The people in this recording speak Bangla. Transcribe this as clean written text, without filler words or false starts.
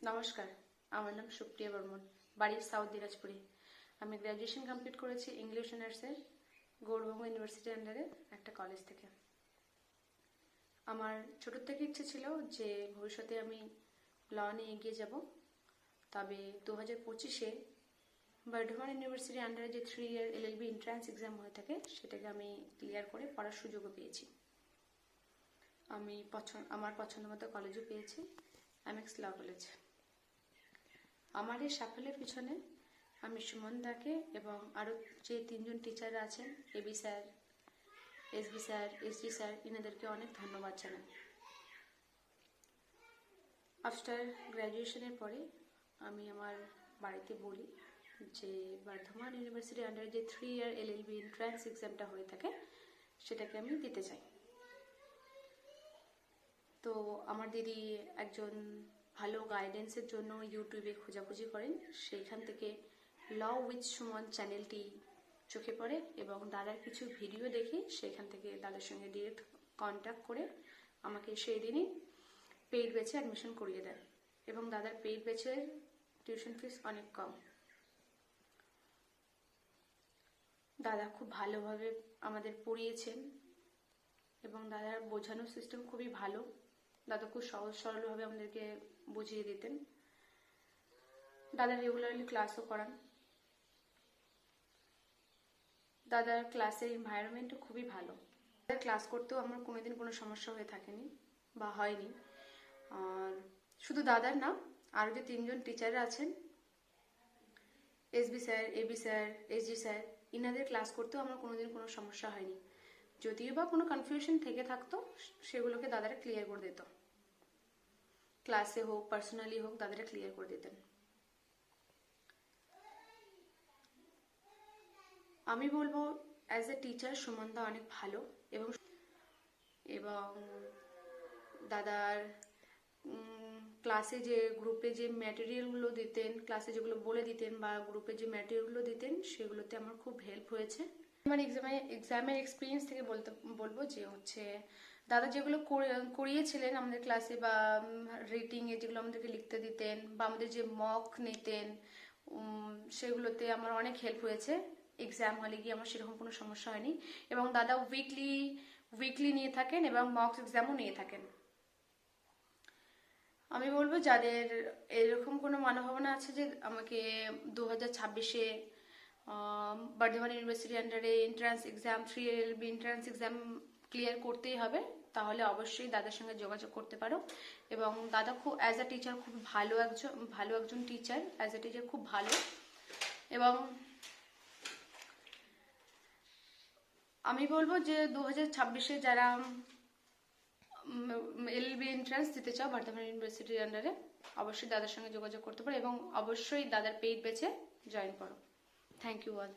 নমস্কার, আমার নাম সুপ্রিয়া বর্মন, বাড়ি সাউথ দিনাজপুরে। আমি গ্র্যাজুয়েশন কমপ্লিট করেছি ইংলিশ অনার্সের গৌড়বঙ্গ ইউনিভার্সিটির আন্ডারে একটা কলেজ থেকে। আমার ছোট থেকে ইচ্ছে ছিল যে ভবিষ্যতে আমি ল নিয়ে এগিয়ে যাব। তবে 2025-এ বর্ধমান ইউনিভার্সিটির আন্ডারে যে 3 ইয়ার LLB এন্ট্রান্স এক্সাম হয়ে থাকে সেটাকে আমি ক্লিয়ার করে পড়ার সুযোগও পেয়েছি। আমি আমার পছন্দ মতো কলেজও পেয়েছি, MX ল কলেজ। আমার এই সাফল্যের পিছনে আমি সুমন দাকে এবং আরও যে 3জন টিচার আছেন, AB sir, SB sir, SG sir, এনাদেরকে অনেক ধন্যবাদ জানাই। আফটার গ্র্যাজুয়েশনের পরে আমি আমার বাড়িতে বলি যে বর্ধমান ইউনিভার্সিটির আন্ডারে যে 3 ইয়ার LLB এন্ট্রান্স এক্সামটা হয়ে থাকে সেটাকে আমি দিতে চাই। তো আমার দিদি একজন ভালো গাইডেন্সের জন্য ইউটিউবে খোঁজাখুঁজি করেন, সেইখান থেকে ল উইথ সুমন চ্যানেলটি চোখে পড়ে এবং দাদার কিছু ভিডিও দেখে সেইখান থেকে দাদার সঙ্গে ডিরেক্ট কন্ট্যাক্ট করে আমাকে সেই দিনই পেইড ব্যাচে অ্যাডমিশন করিয়ে দেন এবং দাদার পেইড ব্যাচের টিউশন ফিস অনেক কম। দাদা খুব ভালোভাবে আমাদের পড়িয়েছেন এবং দাদার বোঝানোর সিস্টেম খুবই ভালো। দাদা খুব সহজ সরলভাবে আমাদেরকে বুঝিয়ে দিতেন। দাদা রেগুলারলি ক্লাসও করান। দাদার ক্লাসের এনভায়রনমেন্টও খুবই ভালো। দাদার ক্লাস করতেও আমার কোনোদিন কোনো সমস্যা হয়ে থাকেনি বা হয়নি। আর শুধু দাদার না, আরও যে 3জন টিচাররা আছেন, SB sir, AB sir, SG sir, ইনাদের ক্লাস করতেও আমার কোনোদিন কোনো সমস্যা হয়নি। যদিও বা কোনো কনফিউশন থেকে থাকতো সেগুলোকে দাদারা ক্লিয়ার করে দিত, ক্লাসে হোক পার্সোনালি হোক দাদারা ক্লিয়ার করে দিতেন। আমি বলবো অ্যাজ এ টিচার সুমন দা অনেক ভালো এবং দাদার ক্লাসে যে গ্রুপে যে ম্যাটেরিয়ালগুলো দিতেন, ক্লাসে যেগুলো বলে দিতেন বা গ্রুপে যে ম্যাটেরিয়ালগুলো দিতেন সেগুলোতে আমার খুব হেল্প হয়েছে। আমার এক্সামের এক্সপিরিয়েন্স থেকে বলবো যে দাদা যেগুলো করিয়েছিলেন আমাদের ক্লাসে বা রিটিংয়ে যেগুলো আমাদেরকে লিখতে দিতেন বা আমাদের যে মক নিতেন সেগুলোতে আমার অনেক হেল্প হয়েছে। এক্সাম হলে গিয়ে আমার সেরকম কোনো সমস্যা হয়নি এবং দাদা উইকলি নিয়ে থাকেন এবং মক এক্সামও নিয়ে থাকেন। আমি বলবো যাদের এরকম কোনো মনোভাবনা আছে যে আমাকে 2026-এ বর্ধমান ইউনিভার্সিটি আন্ডারে entrance exam 3 LLB entrance exam clear করতেই হবে, তাহলে অবশ্যই দাদার সঙ্গে যোগাযোগ করতে পারো। এবং দাদা খুব অ্যাজ আ টিচার খুব ভালো একজন টিচার, অ্যাজ আ টিচার খুব ভালো। এবং আমি বলবো যে 2026-এ যারা LLB এন্ট্রান্স দিতে চাও বর্ধমান ইউনিভার্সিটির আন্ডারে, অবশ্যই দাদার সঙ্গে যোগাযোগ করতে পারো এবং অবশ্যই দাদার পেইড ব্যাচে জয়েন করো। Thank you all.